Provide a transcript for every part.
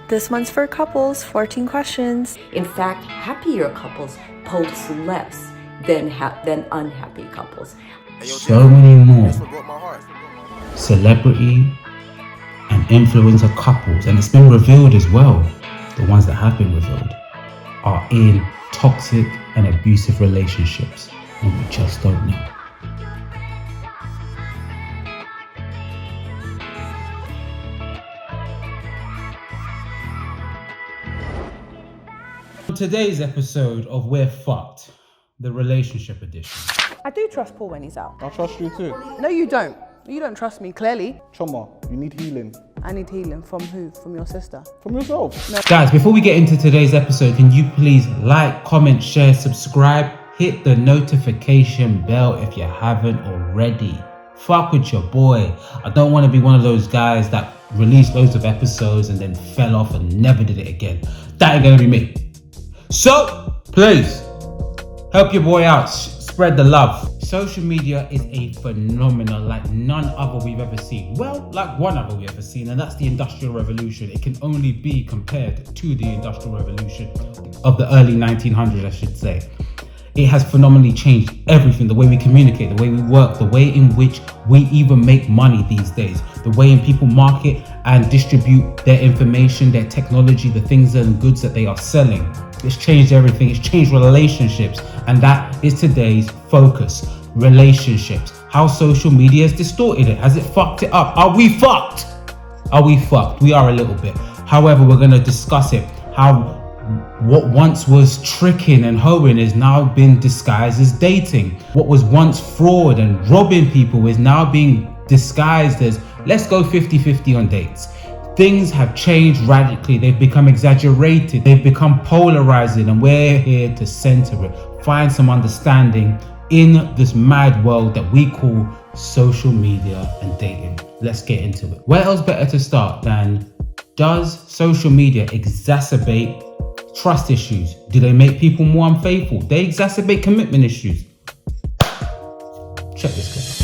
This one's for couples, 14 questions. In fact, happier couples post less than unhappy couples. So many more celebrity and influencer couples, and it's been revealed as well, the ones that have been revealed, are in toxic and abusive relationships, and we just don't know. Today's episode of We're Fucked, the relationship edition. I do trust Paul when he's out. I trust you too. No, you don't. You don't trust me, clearly. Choma, you need healing. I need healing. From who? From your sister? From yourself. No. Guys, before we get into today's episode, can you please like, comment, share, subscribe, hit the notification bell if you haven't already. Fuck with your boy. I don't want to be one of those guys that released loads of episodes and then fell off and never did it again. That ain't gonna be me. So, please, help your boy out, spread the love. Social media is a phenomenon like none other we've ever seen. Well, like one other we've ever seen, and that's the Industrial Revolution. It can only be compared to the Industrial Revolution of the early 1900s, I should say. It has phenomenally changed everything, the way we communicate, the way we work, the way in which we even make money these days, the way in people market and distribute their information, their technology, the things and goods that they are selling. It's changed everything. It's changed relationships, and that is today's focus. Relationships. How social media has distorted it. Has it fucked it up? Are we fucked? Are we fucked? We are a little bit. However, we're going to discuss it. How what once was tricking and hoeing is now been disguised as dating. What was once fraud and robbing people is now being disguised as let's go 50-50 on dates. Things have changed radically. They've become exaggerated. They've become polarizing, and we're here to center it. Find some understanding in this mad world that we call social media and dating. Let's get into it. Where else better to start than, does social media exacerbate trust issues? Do they make people more unfaithful? They exacerbate commitment issues. Check this clip.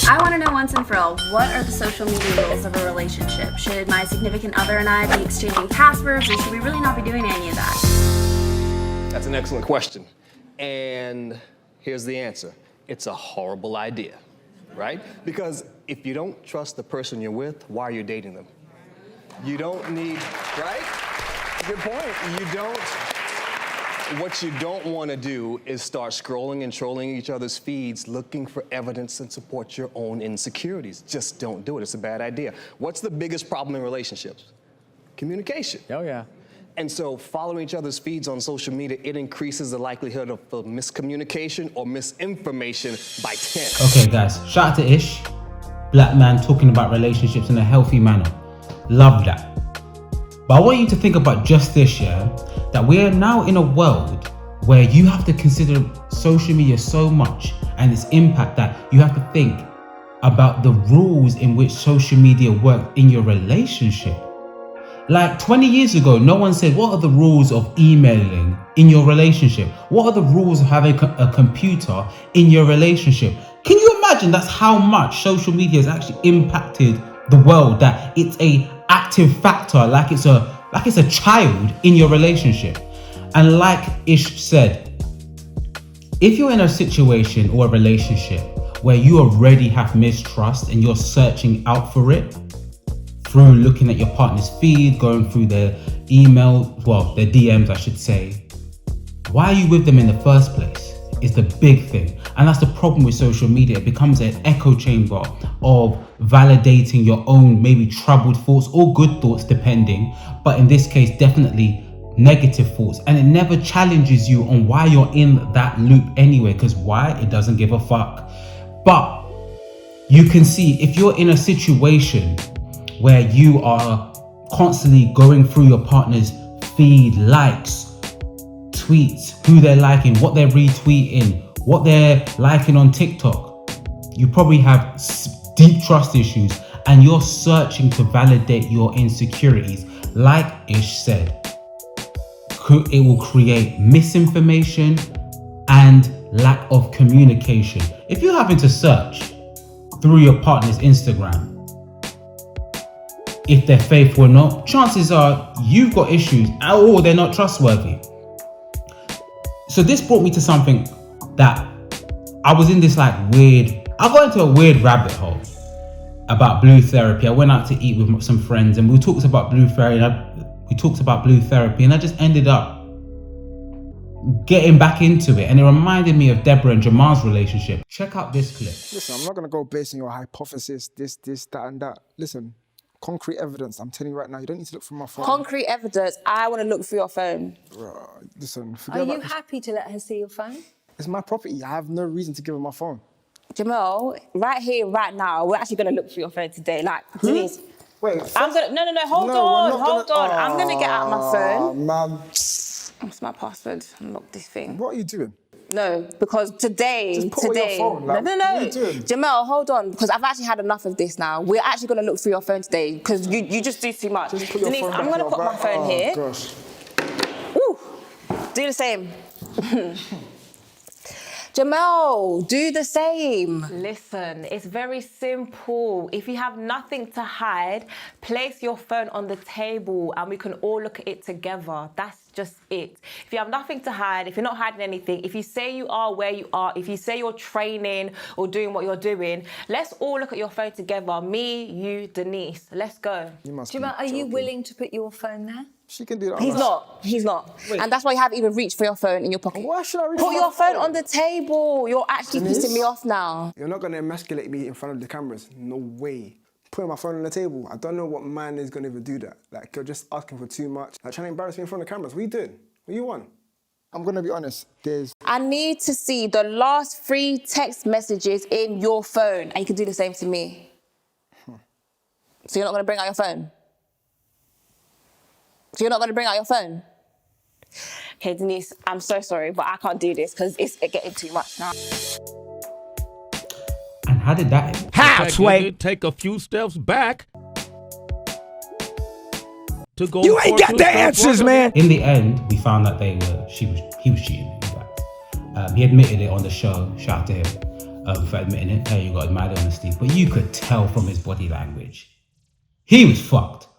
I want to know once and for all, what are the social media rules of a relationship? Should my significant other and I be exchanging passwords, or should we really not be doing any of that? That's an excellent question. And here's the answer. It's a horrible idea, right? Because if you don't trust the person you're with, why are you dating them? You don't need, right? Good point. What you don't want to do is start scrolling and trolling each other's feeds, looking for evidence and support your own insecurities. Just don't do it. It's a bad idea. What's the biggest problem in relationships? Communication. Oh, yeah. And so following each other's feeds on social media, it increases the likelihood of miscommunication or misinformation by 10. Okay, guys, shout out to Ish. Black man talking about relationships in a healthy manner. Love that. But I want you to think about just this, yeah? That we are now in a world where you have to consider social media so much and its impact that you have to think about the rules in which social media work in your relationship. Like 20 years ago, no one said, what are the rules of emailing in your relationship? What are the rules of having a computer in your relationship? Can you imagine that's how much social media has actually impacted the world, that it's a active factor, like it's a child in your relationship? And like Ish said, if you're in a situation or a relationship where you already have mistrust and you're searching out for it through looking at your partner's feed, going through their email, well, their DMs, I should say, why are you with them in the first place is the big thing. And that's the problem with social media. It becomes an echo chamber of validating your own maybe troubled thoughts or good thoughts, depending. But in this case, definitely negative thoughts. And it never challenges you on why you're in that loop anyway. Because why? It doesn't give a fuck. But you can see if you're in a situation where you are constantly going through your partner's feed, likes, tweets, who they're liking, what they're retweeting, what they're liking on TikTok, you probably have deep trust issues and you're searching to validate your insecurities. Like Ish said, it will create misinformation and lack of communication. If you're having to search through your partner's Instagram if they're faithful or not, chances are you've got issues or they're not trustworthy. So this brought me to something that I was in this I got into a weird rabbit hole about blue therapy. I went out to eat with some friends and we talked about blue therapy and I just ended up getting back into it, and it reminded me of Deborah and Jamal's relationship. Check out this clip. Listen, I'm not going to go based on your hypothesis, this, that, and that. Listen, concrete evidence, I'm telling you right now, you don't need to look through my phone. Concrete evidence, I want to look through your phone. Listen, Are you happy to let her see your phone? It's my property. I have no reason to give her my phone. Jamal, right here, right now, we're actually going to look through your phone today. Denise. Wait, I'm going to, no, hold on. I'm going to get out my phone. Man. What's my password? Unlock this thing. What are you doing? No, because today. Just put it on your phone. Like, No. What are you doing? Jamal, hold on, because I've actually had enough of this now. We're actually going to look through your phone today, because you just do too much. Just put your Denise, phone I'm back going to in put your my bag. phone here. Gosh. Ooh, do the same. Jamal, do the same. Listen, it's very simple. If you have nothing to hide, place your phone on the table and we can all look at it together. That's just it. If you have nothing to hide, if you're not hiding anything, if you say you are where you are, if you say you're training or doing what you're doing, let's all look at your phone together. Me, you, Denise. Let's go. Jamal, are you willing to put your phone there? She can do that. He's not. Wait. And that's why you haven't even reached for your phone in your pocket. Why should I reach Put your phone on the table. You're actually Denise? pissing me off now. You're not going to emasculate me in front of the cameras. No way. Putting my phone on the table. I don't know what man is going to even do that. Like, you're just asking for too much. Like, trying to embarrass me in front of the cameras. What are you doing? What you want? I'm going to be honest. I need to see the last 3 text messages in your phone. And you can do the same to me. So you're not going to bring out your phone? So you're not going to bring out your phone? Okay, Denise, I'm so sorry, but I can't do this because it's getting too much now. And how did that end? How, Sway? Take a few steps back to go. You ain't got the answers, man. In the end, we found that he was cheating. In fact, he admitted it on the show. Shout out to him for admitting it. Hey, you got mad honesty, but you could tell from his body language, he was fucked.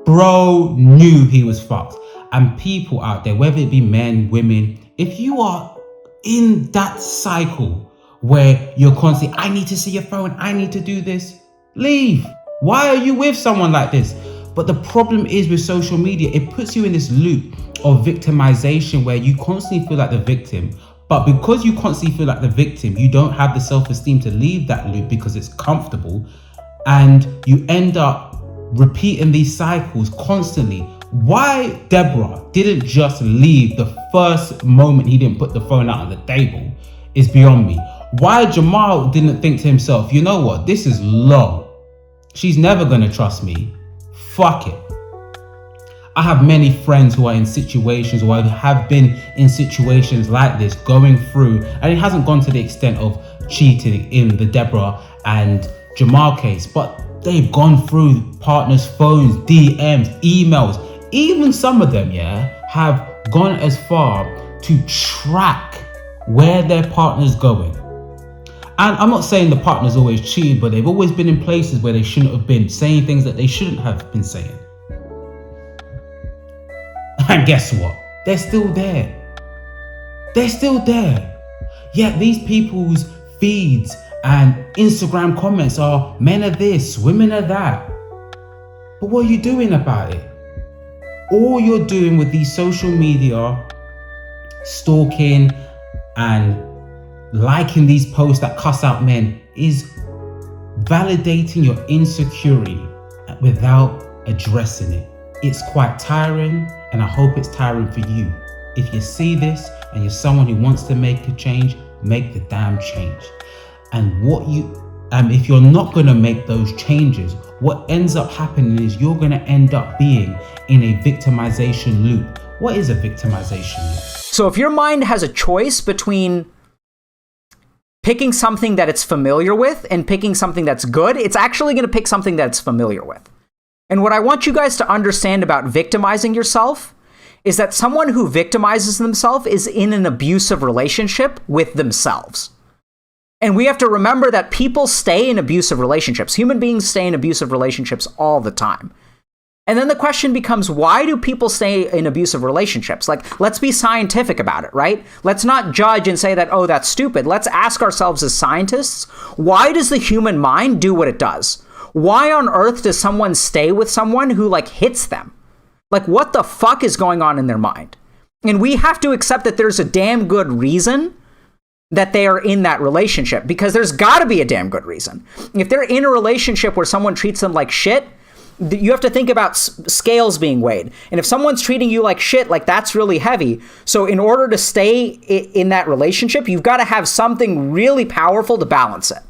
Bro knew he was fucked. And people out there, whether it be men, women, if you are in that cycle where you're constantly, I need to see your phone, I need to do this, leave. Why are you with someone like this? But the problem is with social media, it puts you in this loop of victimization where you constantly feel like the victim. But because you constantly feel like the victim, you don't have the self-esteem to leave that loop because it's comfortable. And you end up repeating these cycles constantly. Why Deborah didn't just leave the first moment he didn't put the phone out on the table is beyond me. Why Jamal didn't think to himself, you know what, this is long. She's never gonna trust me. Fuck it. I have many friends who are in situations or have been in situations like this going through, and it hasn't gone to the extent of cheating in the Deborah and Jamal case, but they've gone through partners' phones, DMs, emails. Even some of them, have gone as far to track where their partner's going. And I'm not saying the partner's always cheated, but they've always been in places where they shouldn't have been, saying things that they shouldn't have been saying. And guess what? They're still there. They're still there. Yet these people's feeds and Instagram comments are men are this, women are that. But what are you doing about it? All you're doing with these social media, stalking and liking these posts that cuss out men, is validating your insecurity without addressing it. It's quite tiring, and I hope it's tiring for you. If you see this and you're someone who wants to make a change, make the damn change. And if you're not going to make those changes, what ends up happening is you're going to end up being in a victimization loop. What is a victimization loop? So if your mind has a choice between picking something that it's familiar with and picking something that's good, it's actually going to pick something that it's familiar with. And what I want you guys to understand about victimizing yourself is that someone who victimizes themselves is in an abusive relationship with themselves. And we have to remember that people stay in abusive relationships. Human beings stay in abusive relationships all the time. And then the question becomes, why do people stay in abusive relationships? Like, let's be scientific about it, right? Let's not judge and say that, oh, that's stupid. Let's ask ourselves as scientists, why does the human mind do what it does? Why on earth does someone stay with someone who like hits them? Like, what the fuck is going on in their mind? And we have to accept that there's a damn good reason that they are in that relationship, because there's got to be a damn good reason. If they're in a relationship where someone treats them like shit, you have to think about scales being weighed. And if someone's treating you like shit, like that's really heavy. So in order to stay in that relationship, you've got to have something really powerful to balance it.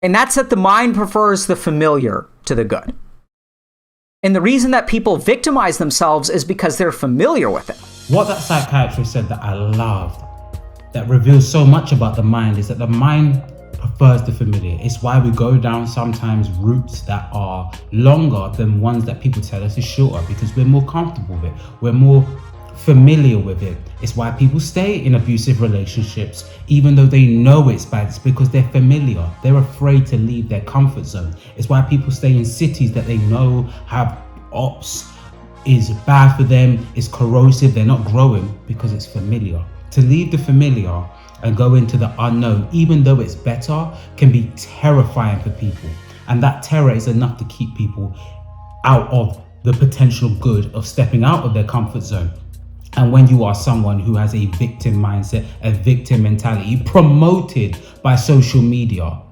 And that's that the mind prefers the familiar to the good. And the reason that people victimize themselves is because they're familiar with it. What that psychiatrist said that I loved, that reveals so much about the mind, is that the mind prefers the familiar. It's why we go down sometimes routes that are longer than ones that people tell us is shorter, because we're more comfortable with it. We're more familiar with it. It's why people stay in abusive relationships, even though they know it's bad. It's because they're familiar. They're afraid to leave their comfort zone. It's why people stay in cities that they know have ops, is bad for them, is corrosive, they're not growing, because it's familiar. To leave the familiar and go into the unknown, even though it's better, can be terrifying for people. And that terror is enough to keep people out of the potential good of stepping out of their comfort zone. And when you are someone who has a victim mindset, a victim mentality, promoted by social media,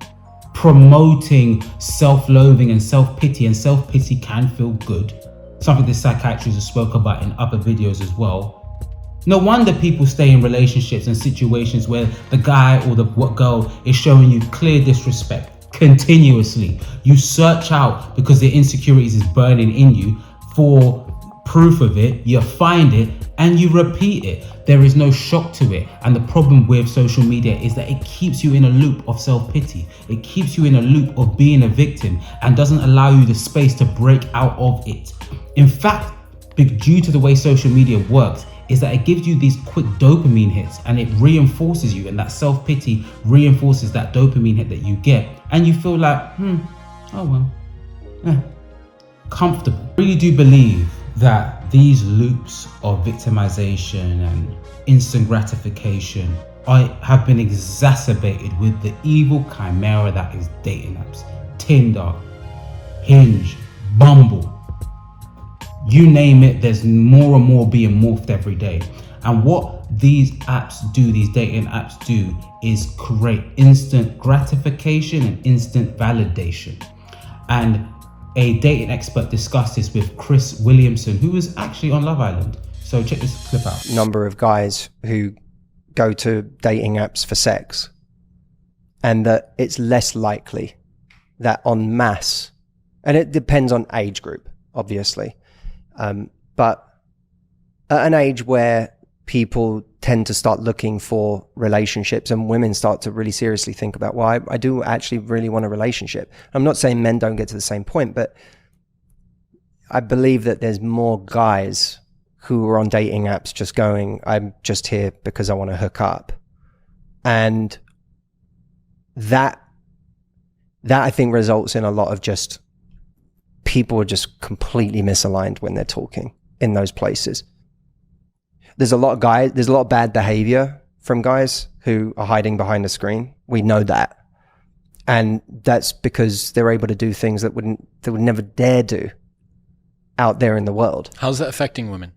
promoting self-loathing and self-pity, and self-pity can feel good, something the psychiatrist has spoke about in other videos as well. No wonder people stay in relationships and situations where the guy or the girl is showing you clear disrespect continuously. You search out, because the insecurities is burning in you, for proof of it. You find it and you repeat it. There is no shock to it. And the problem with social media is that it keeps you in a loop of self-pity. It keeps you in a loop of being a victim and doesn't allow you the space to break out of it. In fact, due to the way social media works, is that it gives you these quick dopamine hits, and it reinforces you, and that self-pity reinforces that dopamine hit that you get, and you feel like, oh well, comfortable. I really do believe that these loops of victimization and instant gratification have been exacerbated with the evil chimera that is dating apps. Tinder, Hinge, Bumble. You name it, there's more and more being morphed every day. And what these apps do, these dating apps do, is create instant gratification and instant validation. And a dating expert discussed this with Chris Williamson, who was actually on Love Island. So check this clip out. Number of guys who go to dating apps for sex, and that it's less likely that en masse, and it depends on age group, obviously, but at an age where people tend to start looking for relationships and women start to really seriously think about, well, I do actually really want a relationship. I'm not saying men don't get to the same point, but I believe that there's more guys who are on dating apps just going, I'm just here because I want to hook up. And that I think results in a lot of just people are just completely misaligned when they're talking in those places. There's a lot of guys, there's a lot of bad behavior from guys who are hiding behind the screen. We know that. And that's because they're able to do things that they would never dare do out there in the world. How's that affecting women?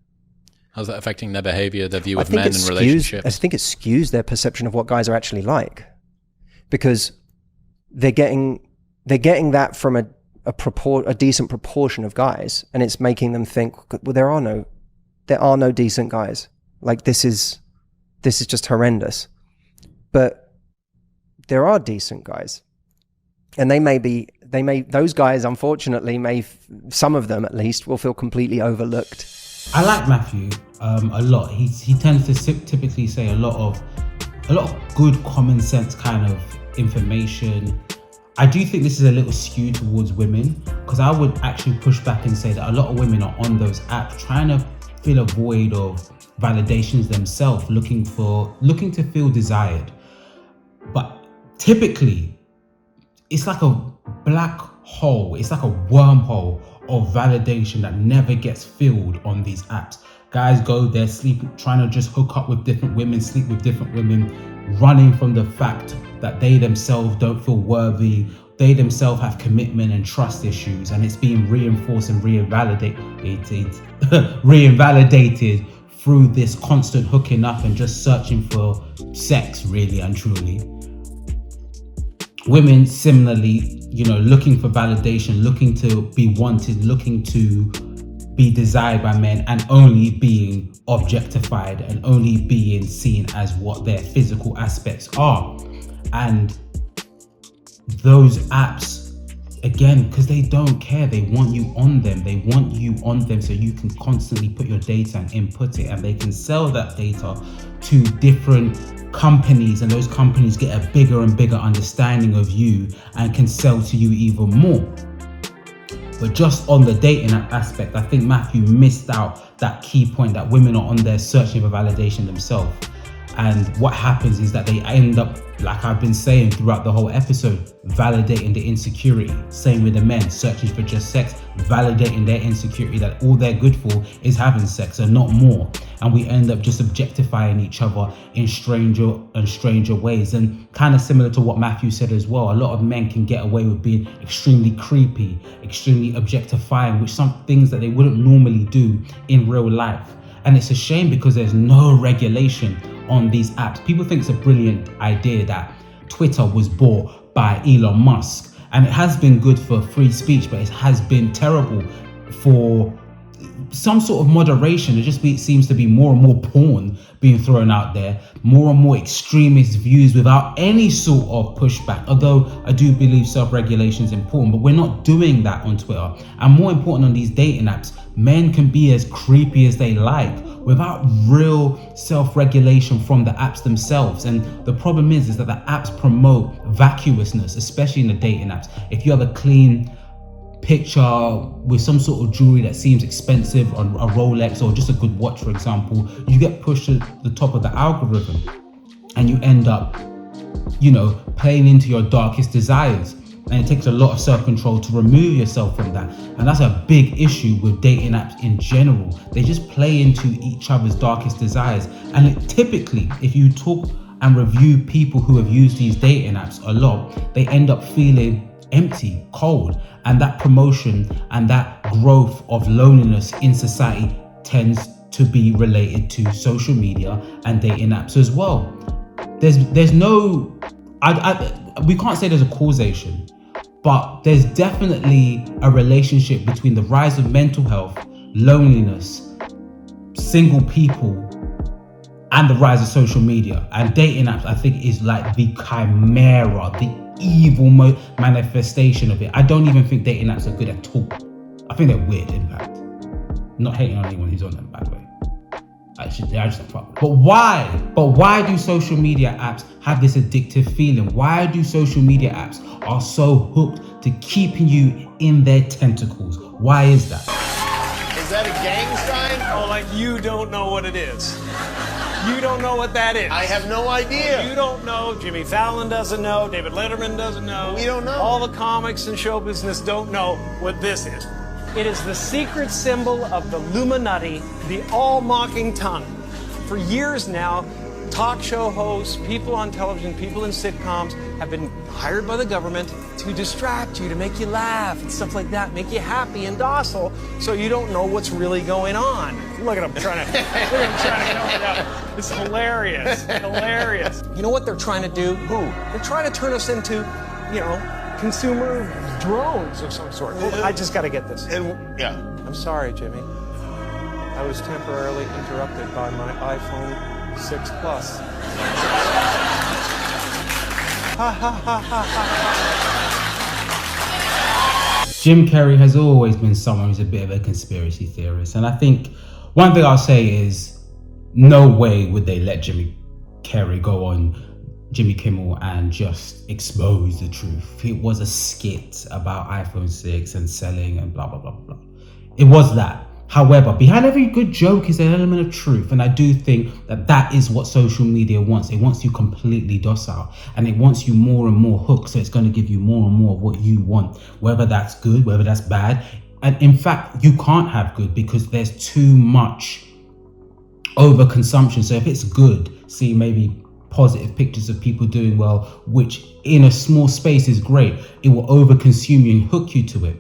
How's that affecting their behavior, their view of men and relationships? I think it skews their perception of what guys are actually like, because they're getting that from a decent proportion of guys, and it's making them think, well, there are no decent guys. Like this is just horrendous. But there are decent guys, and those guys, unfortunately, some of them at least, will feel completely overlooked. I like Matthew a lot. He tends to typically say a lot of good common sense kind of information. I do think this is a little skewed towards women, because I would actually push back and say that a lot of women are on those apps trying to fill a void of validations themselves, looking to feel desired. But typically, it's like a black hole, it's like a wormhole of validation that never gets filled on these apps. Guys go there, sleep, trying to just hook up with different women, sleep with different women, running from the fact that they themselves don't feel worthy. They themselves have commitment and trust issues, and it's being reinforced and reinvalidated through this constant hooking up and just searching for sex, really and truly. Women similarly, looking for validation, looking to be wanted, looking to be desired by men, and only being objectified and only being seen as what their physical aspects are. And those apps, again, because they don't care, they want you on them. They want you on them so you can constantly put your data and input it, and they can sell that data to different companies, and those companies get a bigger and bigger understanding of you and can sell to you even more. But just on the dating app aspect, I think Matthew missed out that key point that women are on there searching for validation themselves. And what happens is that they end up, like I've been saying throughout the whole episode, validating the insecurity. Same with the men, searching for just sex, validating their insecurity that all they're good for is having sex and not more. And we end up just objectifying each other in stranger ways. And kind of similar to what Matthew said as well, a lot of men can get away with being extremely creepy, extremely objectifying, which some things that they wouldn't normally do in real life. And it's a shame because there's no regulation on these apps. People think it's a brilliant idea that Twitter was bought by Elon Musk, and it has been good for free speech, but it has been terrible for some sort of moderation. It just seems to be more and more porn being thrown out there, more and more extremist views without any sort of pushback. Although I do believe self-regulation is important, but we're not doing that on Twitter. And more important, on these dating apps, men can be as creepy as they like without real self-regulation from the apps themselves. And the problem is that the apps promote vacuousness, especially in the dating apps. If you have a clean picture with some sort of jewelry that seems expensive, on a Rolex or just a good watch, for example, you get pushed to the top of the algorithm and you end up, playing into your darkest desires. And it takes a lot of self-control to remove yourself from that. And that's a big issue with dating apps in general. They just play into each other's darkest desires. And typically, if you talk and review people who have used these dating apps a lot, they end up feeling empty, cold. And that promotion and that growth of loneliness in society tends to be related to social media and dating apps as well. There's no, we can't say there's a causation, but there's definitely a relationship between the rise of mental health, loneliness, single people, and the rise of social media. And dating apps, I think, is like the chimera, the evil manifestation of it. I don't even think dating apps are good at all. I think they're weird, in fact. Not hating on anyone who's on them, by the way. I just fuck. But why do social media apps have this addictive feeling? Why do social media apps are so hooked to keeping you in their tentacles? Why is that? Is that a gang sign? Oh, like you don't know what it is. You don't know what that is. I have no idea. You don't know. Jimmy Fallon doesn't know. David Letterman doesn't know. We don't know. All the comics and show business don't know what this is. It is the secret symbol of the Illuminati, the all-mocking tongue. For years now, talk show hosts, people on television, people in sitcoms have been hired by the government to distract you, to make you laugh and stuff like that, make you happy and docile so you don't know what's really going on. Look at him trying to count it out. It's hilarious, hilarious. You know what they're trying to do? Who? They're trying to turn us into, consumer drones of some sort. Hold on, I just got to get this. Yeah. I'm sorry, Jimmy. I was temporarily interrupted by my iPhone 6 Plus. Jim Carrey has always been someone who's a bit of a conspiracy theorist. And I think one thing I'll say is no way would they let Jimmy Carrey go on Jimmy Kimmel and just expose the truth. It was a skit about iPhone 6 and selling and blah, blah, blah, blah. It was that. However, behind every good joke is an element of truth. And I do think that that is what social media wants. It wants you completely docile, and it wants you more and more hooked. So it's going to give you more and more of what you want, whether that's good, whether that's bad. And in fact, you can't have good because there's too much overconsumption. So if it's good, see maybe positive pictures of people doing well, which in a small space is great, it will overconsume you and hook you to it.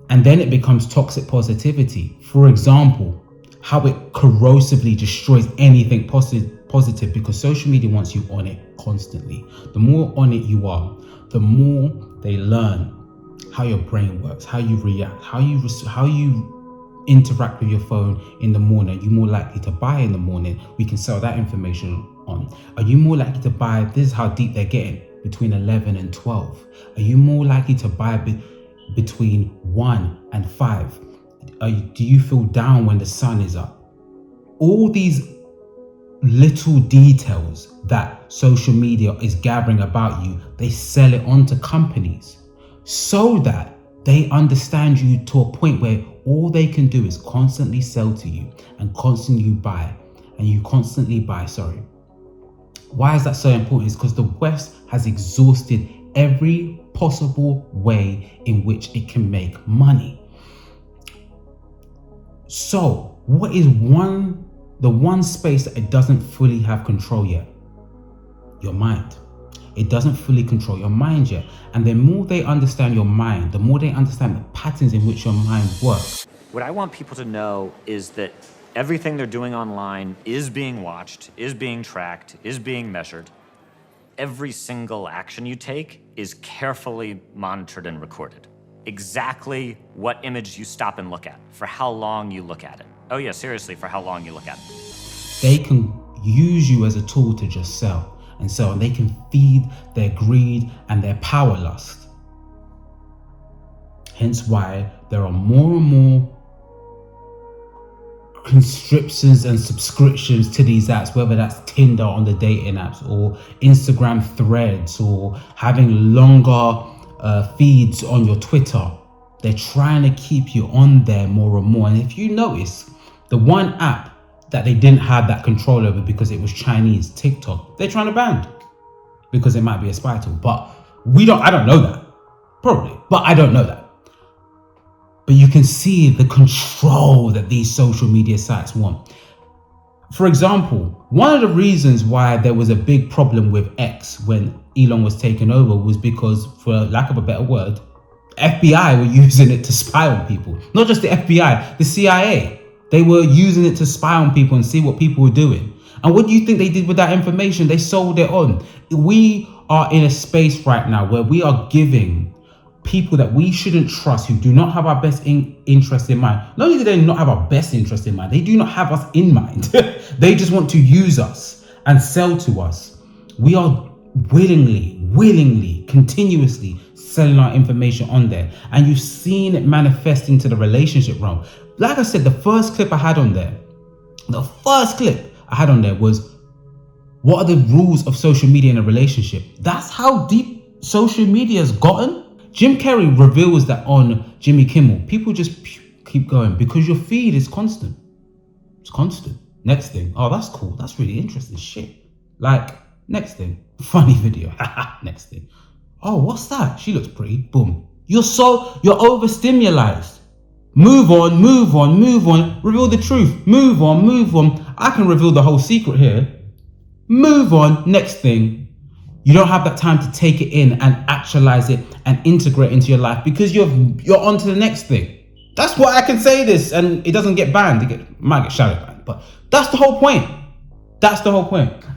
And then it becomes toxic positivity. For example, how it corrosively destroys anything positive because social media wants you on it constantly. The more on it you are, the more they learn how your brain works, how you react, how you interact with your phone in the morning. Are you more likely to buy in the morning? We can sell that information on. Are you more likely to buy, this is how deep they're getting, between 11 and 12? Are you more likely to buy between 1 and 5? Do you feel down when the sun is up? All these little details that social media is gathering about you, they sell it on to companies so that they understand you to a point where all they can do is constantly sell to you and constantly buy, and you constantly buy, sorry. Why is that so important? It's because the West has exhausted every possible way in which it can make money. So what is the one space that it doesn't fully have control yet? Your mind. It doesn't fully control your mind yet. And the more they understand your mind, the more they understand the patterns in which your mind works. What I want people to know is that everything they're doing online is being watched, is being tracked, is being measured. Every single action you take is carefully monitored and recorded. Exactly what image you stop and look at, for how long you look at it. Oh yeah, seriously, for how long you look at it. They can use you as a tool to just sell and sell, and they can feed their greed and their power lust. Hence why there are more and more conscriptions and subscriptions to these apps, whether that's Tinder on the dating apps or Instagram threads or having longer feeds on your Twitter. They're trying to keep you on there more and more. And if you notice, the one app that they didn't have that control over because it was Chinese, TikTok, they're trying to ban because it might be a spy tool. But I don't know that, probably, but I don't know that. But you can see the control that these social media sites want. For example, one of the reasons why there was a big problem with X when Elon was taken over was because, for lack of a better word, FBI were using it to spy on people. Not just the FBI, the CIA. They were using it to spy on people and see what people were doing. And what do you think they did with that information? They sold it on. We are in a space right now where we are giving people that we shouldn't trust, who do not have our best interest in mind. Not only do they not have our best interest in mind, they do not have us in mind. They just want to use us and sell to us. We are willingly, continuously selling our information on there. And you've seen it manifest into the relationship realm. Like I said, the first clip I had on there was, what are the rules of social media in a relationship? That's how deep social media has gotten. Jim Carrey reveals that on Jimmy Kimmel. People just keep going because your feed is constant. It's constant. Next thing, oh, that's cool. That's really interesting shit. Like, next thing, funny video. Next thing, oh, what's that? She looks pretty. Boom. You're overstimulated. Move on. Reveal the truth. Move on. I can reveal the whole secret here. Move on. Next thing. You don't have that time to take it in and actualize it and integrate into your life because you're on to the next thing. That's why I can say this and it doesn't get banned. It might get shadow banned, but that's the whole point.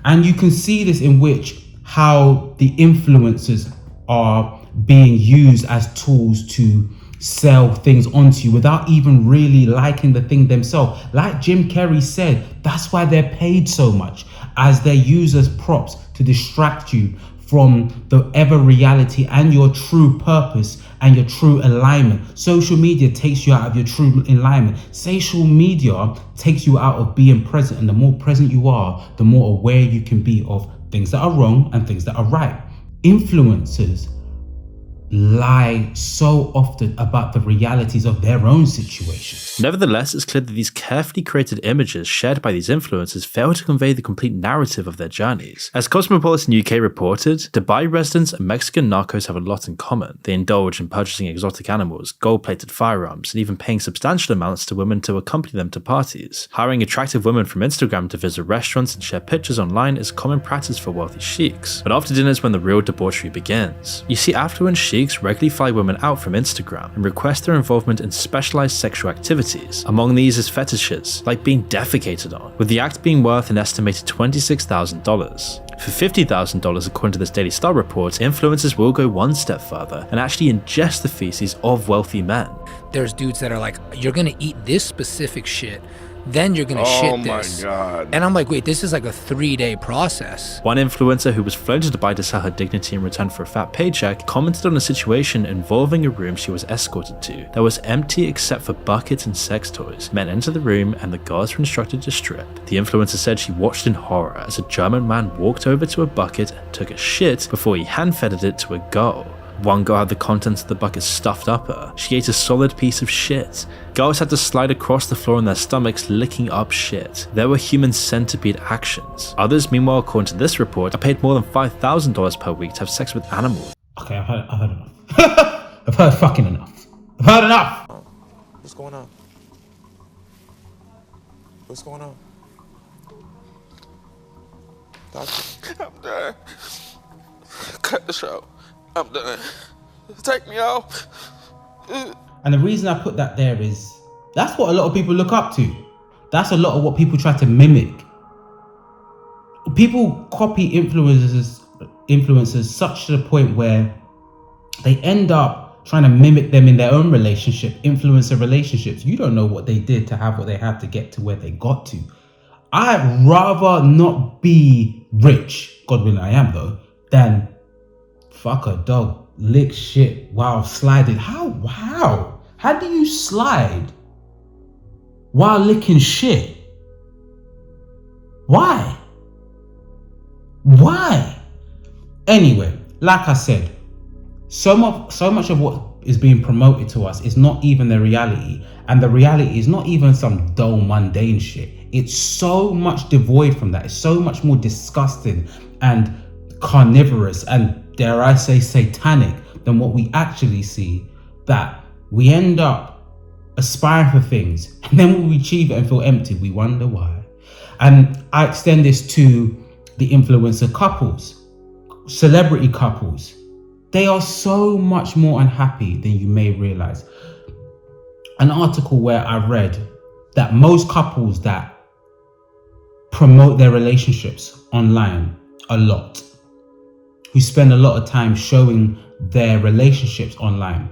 And you can see this in which how the influencers are being used as tools to sell things onto you without even really liking the thing themselves. Like Jim Carrey said, that's why they're paid so much, as they're used as props to distract you from the ever reality and your true purpose and your true alignment. Social media takes you out of your true alignment. Social media takes you out of being present, and the more present you are, the more aware you can be of things that are wrong and things that are right. Influencers lie so often about the realities of their own situations. Nevertheless, it's clear that these carefully created images shared by these influencers fail to convey the complete narrative of their journeys. As Cosmopolitan UK reported, Dubai residents and Mexican narcos have a lot in common. They indulge in purchasing exotic animals, gold-plated firearms, and even paying substantial amounts to women to accompany them to parties. Hiring attractive women from Instagram to visit restaurants and share pictures online is common practice for wealthy sheiks. But after dinner is when the real debauchery begins. You see, affluent sheiks regularly fly women out from Instagram and request their involvement in specialized sexual activities. Among these is fetishes, like being defecated on, with the act being worth an estimated $26,000. For $50,000, according to this Daily Star report, influencers will go one step further and actually ingest the feces of wealthy men. There's dudes that are like, you're gonna eat this specific shit, then you're gonna shit this. Oh my God. And I'm like, wait, this is like a 3-day process. One influencer who was flown to Dubai to sell her dignity in return for a fat paycheck commented on a situation involving a room she was escorted to that was empty except for buckets and sex toys. Men entered the room and the guards were instructed to strip. The influencer said she watched in horror as a German man walked over to a bucket and took a shit before he hand-fedded it to a girl. One girl had the contents of the bucket stuffed up her. She ate a solid piece of shit. Girls had to slide across the floor on their stomachs licking up shit. There were human centipede actions. Others, meanwhile, according to this report, are paid more than $5,000 per week to have sex with animals. Okay, I've heard enough. I've heard fucking enough. I've heard enough! What's going on? What's going on? Doctor? I'm done. Cut the show. I'm done. Take me off. And the reason I put that there is, that's what a lot of people look up to. That's a lot of what people try to mimic. People copy influencers such to the point where they end up trying to mimic them in their own relationship, influencer relationships. You don't know what they did to have what they had to get to where they got to. I'd rather not be rich, God willing I am though, than fuck a dog, lick shit while sliding. How? How do you slide while licking shit? Why? Anyway, like I said, so much of what is being promoted to us is not even the reality. And the reality is not even some dull, mundane shit. It's so much devoid from that. It's so much more disgusting and carnivorous and, dare I say, satanic than what we actually see, that we end up aspiring for things, and then when we achieve it and feel empty, we wonder why. And I extend this to the influencer couples, celebrity couples. They are so much more unhappy than you may realize. An article where I read that most couples that promote their relationships online a lot, who spend a lot of time showing their relationships online,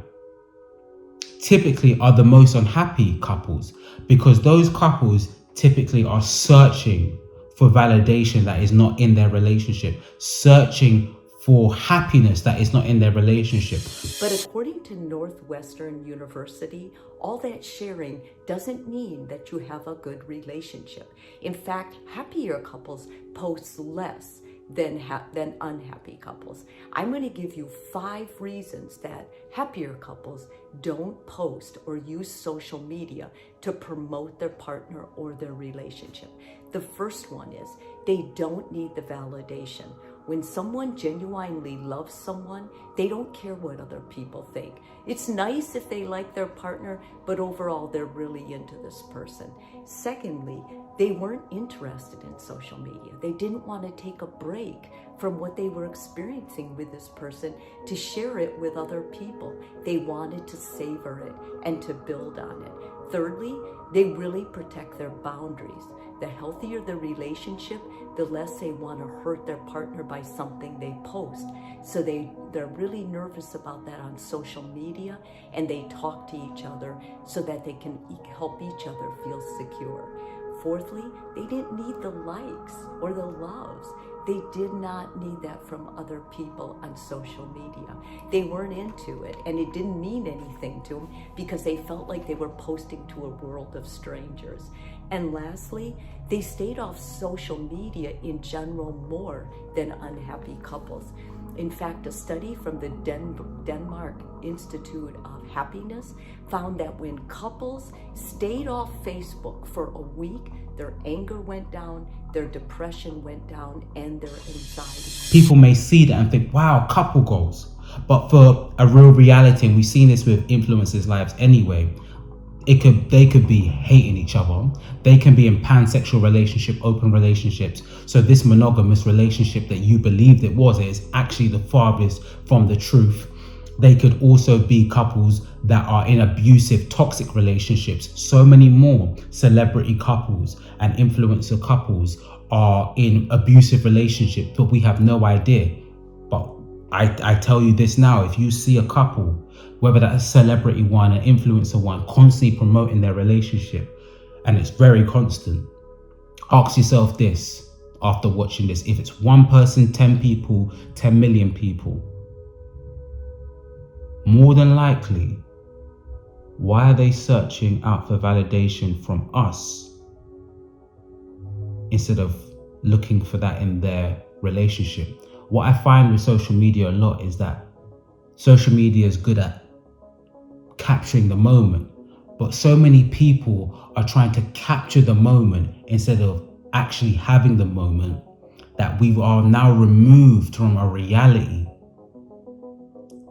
typically are the most unhappy couples, because those couples typically are searching for validation that is not in their relationship, searching for happiness that is not in their relationship. But according to Northwestern University, all that sharing doesn't mean that you have a good relationship. In fact, happier couples post less than unhappy couples. I'm going to give you 5 reasons that happier couples don't post or use social media to promote their partner or their relationship. The first one is they don't need the validation. When someone genuinely loves someone, they don't care what other people think. It's nice if they like their partner, but overall they're really into this person. Secondly, they weren't interested in social media. They didn't want to take a break from what they were experiencing with this person to share it with other people. They wanted to savor it and to build on it. Thirdly, they really protect their boundaries. The healthier the relationship, the less they want to hurt their partner by something they post. So they're really nervous about that on social media, and they talk to each other so that they can help each other feel secure. Fourthly, they didn't need the likes or the loves. They did not need that from other people on social media. They weren't into it, and it didn't mean anything to them because they felt like they were posting to a world of strangers. And lastly, they stayed off social media in general more than unhappy couples. In fact, a study from the Denmark Institute of Happiness found that when couples stayed off Facebook for a week, their anger went down, their depression went down, and their anxiety. People may see that and think, wow, couple goals. But for a real reality, and we've seen this with influencers' lives anyway, they could be hating each other. They can be in pansexual relationship, open relationships. So this monogamous relationship that you believed it was is actually the farthest from the truth. They could also be couples that are in abusive, toxic relationships. So many more celebrity couples and influencer couples are in abusive relationships, but we have no idea. But I tell you this now, if you see a couple, whether that's a celebrity one, an influencer one, constantly promoting their relationship, and it's very constant, ask yourself this after watching this. If it's one person, 10 people, 10 million people, more than likely, why are they searching out for validation from us instead of looking for that in their relationship? What I find with social media a lot is that social media is good at capturing the moment, but so many people are trying to capture the moment instead of actually having the moment, that we are now removed from a reality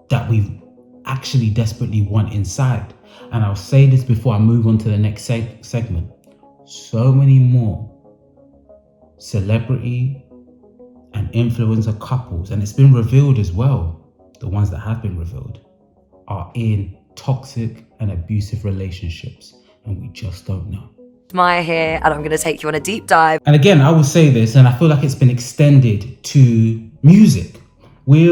that we actually desperately want inside. And I'll say this before I move on to the next segment. So many more celebrity and influencer couples, and it's been revealed as well, the ones that have been revealed, are in toxic and abusive relationships, and we just don't know. Maya here, and I'm going to take you on a deep dive. And again, I will say this, and I feel like it's been extended to music. We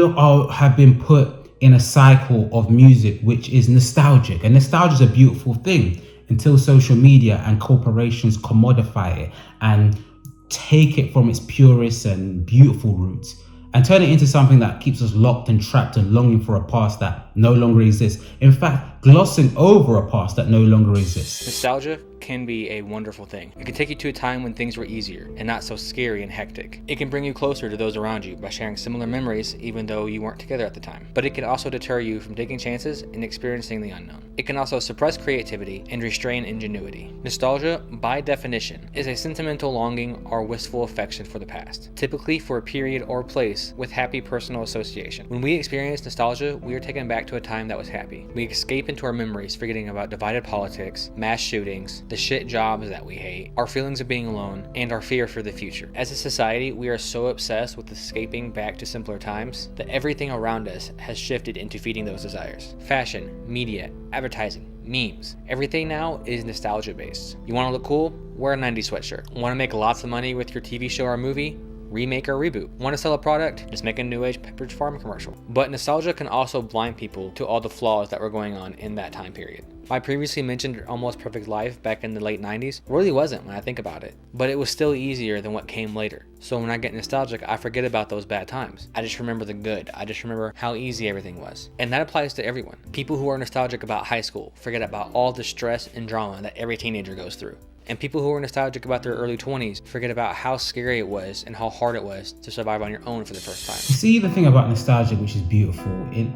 have been put in a cycle of music which is nostalgic, and nostalgia is a beautiful thing until social media and corporations commodify it and take it from its purest and beautiful roots and turn it into something that keeps us locked and trapped and longing for a past that no longer exists. In fact, glossing over a past that no longer exists. Nostalgia can be a wonderful thing. It can take you to a time when things were easier and not so scary and hectic. It can bring you closer to those around you by sharing similar memories even though you weren't together at the time. But it can also deter you from taking chances and experiencing the unknown. It can also suppress creativity and restrain ingenuity. Nostalgia, by definition, is a sentimental longing or wistful affection for the past, typically for a period or place with happy personal association. When we experience nostalgia, we are taken back to a time that was happy. We escape into our memories, forgetting about divided politics, mass shootings, the shit jobs that we hate, our feelings of being alone, and our fear for the future. As a society, we are so obsessed with escaping back to simpler times that everything around us has shifted into feeding those desires. Fashion, media, advertising, memes. Everything now is nostalgia based. You want to look cool? Wear a 90s sweatshirt. Want to make lots of money with your TV show or movie? Remake or reboot. Want to sell a product? Just make a new age Pepperidge Farm commercial. But nostalgia can also blind people to all the flaws that were going on in that time period. My previously mentioned almost perfect life back in the late 90s really wasn't when I think about it, but it was still easier than what came later. So when I get nostalgic, I forget about those bad times. I just remember the good. I just remember how easy everything was. And that applies to everyone. People who are nostalgic about high school forget about all the stress and drama that every teenager goes through. And people who are nostalgic about their early 20s forget about how scary it was and how hard it was to survive on your own for the first time. See, the thing about nostalgia, which is beautiful, it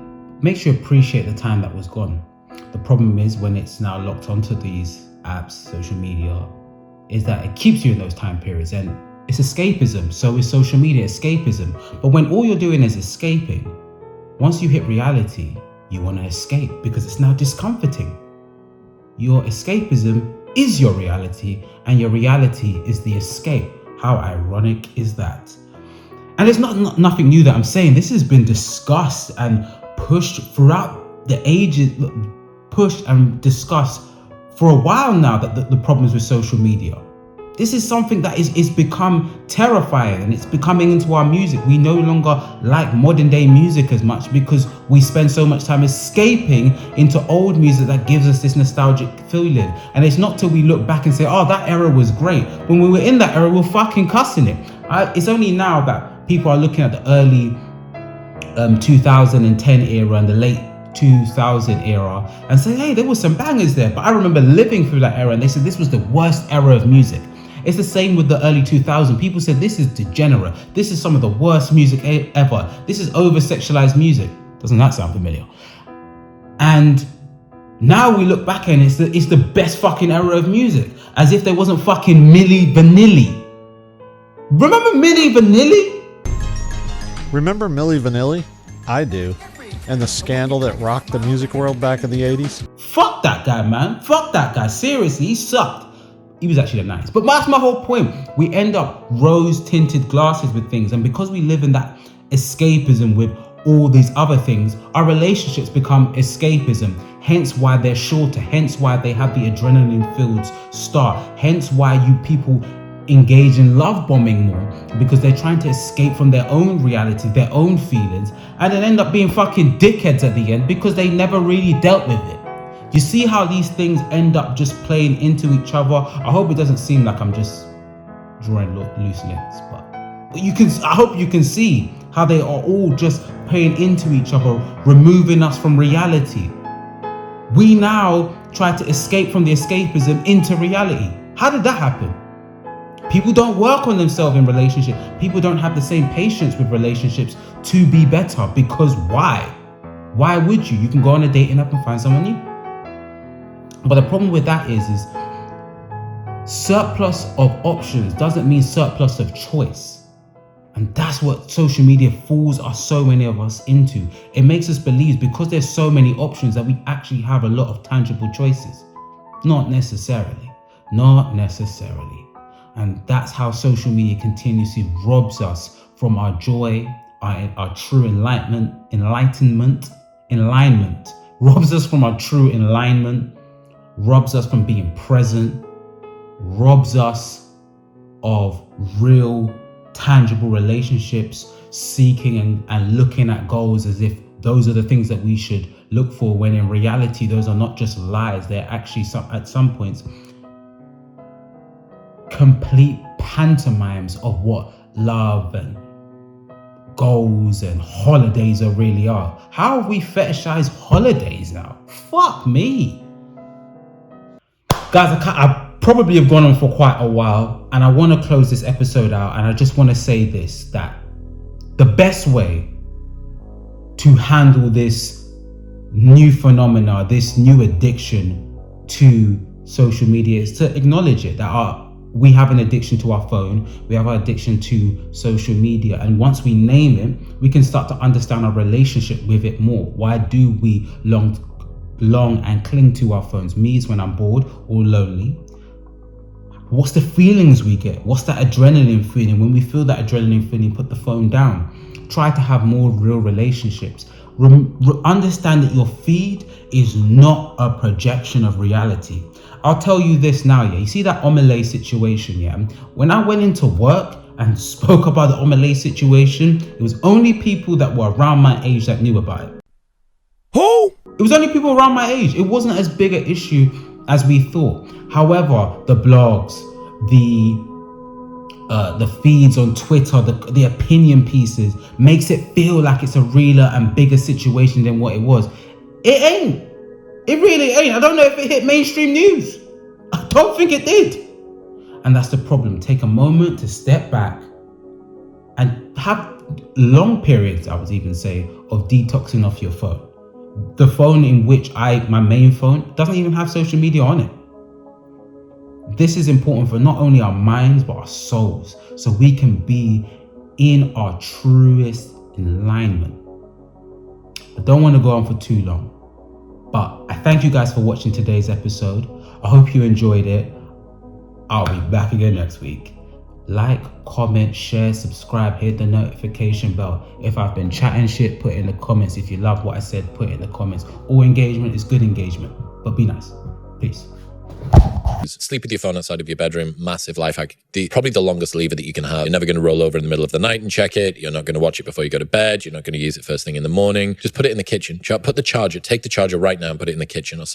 makes you appreciate the time that was gone. The problem is when it's now locked onto these apps, social media, is that it keeps you in those time periods, and it's escapism. So is social media escapism. But when all you're doing is escaping, once you hit reality, you want to escape because it's now discomforting. Your escapism is your reality, and your reality is the escape. How ironic is that? And it's nothing new that I'm saying. This has been discussed and pushed throughout the ages, pushed and discussed for a while now, that the problems with social media. This is something that is become terrifying, and it's becoming into our music. We no longer like modern day music as much because we spend so much time escaping into old music that gives us this nostalgic feeling. And it's not till we look back and say, oh, that era was great. When we were in that era, we're fucking cussing it. It's only now that people are looking at the early 2010 era and the late 2000 era and say, hey, there was some bangers there. But I remember living through that era, and they said this was the worst era of music. It's the same with the early 2000s. People said this is degenerate. This is some of the worst music ever. This is over-sexualized music. Doesn't that sound familiar? And now we look back and it's the best fucking era of music. As if there wasn't fucking Milli Vanilli. Remember Milli Vanilli? Remember Milli Vanilli? I do. And the scandal that rocked the music world back in the 80s? Fuck that guy, man. Fuck that guy. Seriously, he sucked. He was actually nice. But that's my whole point. We end up rose-tinted glasses with things. And because we live in that escapism with all these other things, our relationships become escapism. Hence why they're shorter. Hence why they have the adrenaline-filled start. Hence why you people engage in love bombing more, because they're trying to escape from their own reality, their own feelings, and then end up being fucking dickheads at the end because they never really dealt with it. You see how these things end up just playing into each other? I hope it doesn't seem like I'm just drawing loose links, but I hope you can see how they are all just playing into each other, removing us from reality. We now try to escape from the escapism into reality. How did that happen? People don't work on themselves in relationships. People don't have the same patience with relationships to be better, because why? Why would you? You can go on a dating app and find someone new. But the problem with that is surplus of options doesn't mean surplus of choice. And that's what social media fools so many of us into. It makes us believe because there's so many options that we actually have a lot of tangible choices. Not necessarily. Not necessarily. And that's how social media continuously robs us from our joy, our true alignment, robs us from our true alignment, robs us from being present, robs us of real, tangible relationships, seeking and looking at goals as if those are the things that we should look for, when in reality, those are not just lies. They're actually, at some points, complete pantomimes of what love and goals and holidays really are. How have we fetishized holidays now? Fuck me. Guys, I probably have gone on for quite a while, and I want to close this episode out, and I just want to say this, that the best way to handle this new phenomena, this new addiction to social media, is to acknowledge it, that we have an addiction to our phone, we have an addiction to social media, and once we name it, we can start to understand our relationship with it more. Why do we long and cling to our phones? Me, it's when I'm bored or lonely. What's the feelings we get? What's that adrenaline feeling? When we feel that adrenaline feeling, put the phone down. Try to have more real relationships. Understand that your feed is not a projection of reality. I'll tell you this now, yeah. You see that Omelette situation, yeah? When I went into work and spoke about the Omelette situation, it was only people that were around my age that knew about it. Who? It was only people around my age. It wasn't as big an issue as we thought. However, the blogs, the feeds on Twitter, the opinion pieces makes it feel like it's a realer and bigger situation than what it was. It ain't. It really ain't. I don't know if it hit mainstream news. I don't think it did. And that's the problem. Take a moment to step back and have long periods, I would even say, of detoxing off your phone. The phone in which my main phone, doesn't even have social media on it. This is important for not only our minds, but our souls, so we can be in our truest alignment. I don't want to go on for too long, but I thank you guys for watching today's episode. I hope you enjoyed it. I'll be back again next week. Like, comment, share, subscribe, hit the notification bell. If I've been chatting shit, put it in the comments. If you love what I said, put it in the comments. All engagement is good engagement, but be nice. Peace. Sleep with your phone outside of your bedroom. Massive life hack. Probably the longest lever that you can have. You're never going to roll over in the middle of the night and check it. You're not going to watch it before you go to bed. You're not going to use it first thing in the morning. Just put it in the kitchen. Take the charger right now and put it in the kitchen or somewhere.